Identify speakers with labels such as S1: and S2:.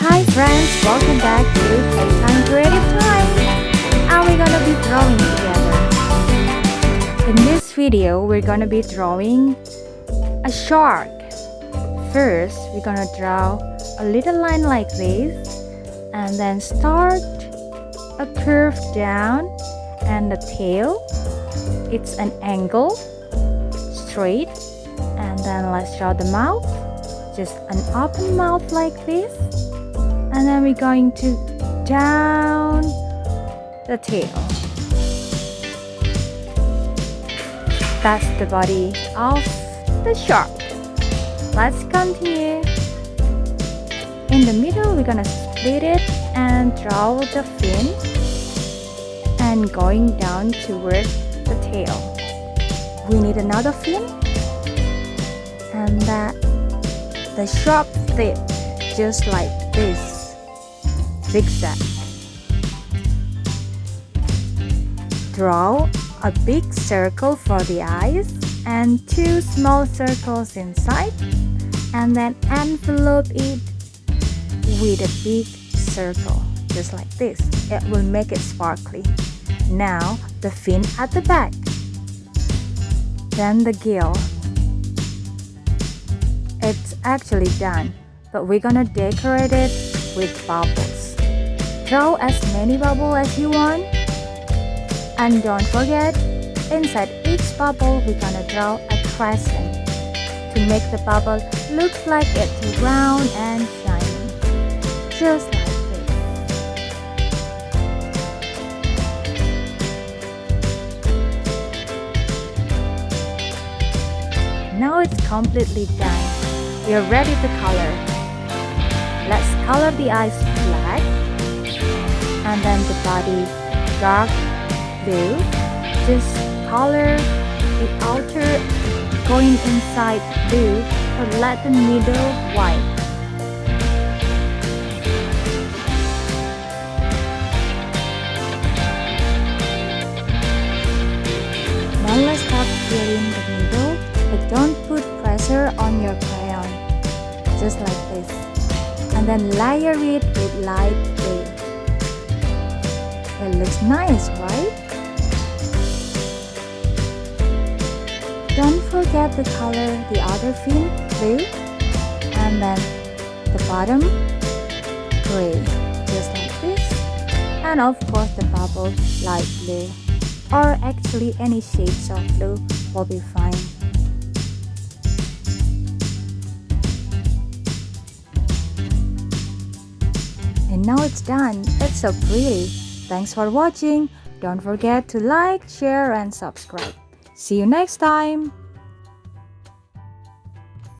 S1: Hi friends, welcome back to Playtime Creative Time, and we're gonna be drawing together. In this video, we're gonna be drawing a shark. First, we're gonna draw a little line like this, and then start a curve down, and the tail, it's an angle, straight, and then let's draw the mouth, just an open mouth like this. And then we're going to down the tail. That's the body of the shark. Let's continue. In the middle, we're gonna split it and draw the fin and going down toward the tail. We need another fin and that the sharp tip, just like this. Zigzag. Draw a big circle for the eyes and two small circles inside, and then envelope it with a big circle, just like this. It will make it sparkly. Now the fin at the back, then the gill. It's actually done, but we're gonna decorate it with bubbles. Draw as many bubbles as you want, and don't forget, inside each bubble we're gonna draw a crescent to make the bubble look like it's round and shiny, just like this. Now it's completely done. We're ready to color. Let's color the eyes black, and then the body dark blue. Just color the outer going inside blue, but let the middle white. Now let's start filling the middle, but don't put pressure on your crayon, just like this, and then layer it with light blue. It looks nice, right? Don't forget to color the other fin blue, and then the bottom gray, just like this, and of course the bubble light blue, or actually any shades of blue will be fine. And now it's done. It's so pretty. Thanks for watching. Don't forget to like, share, and subscribe. See you next time.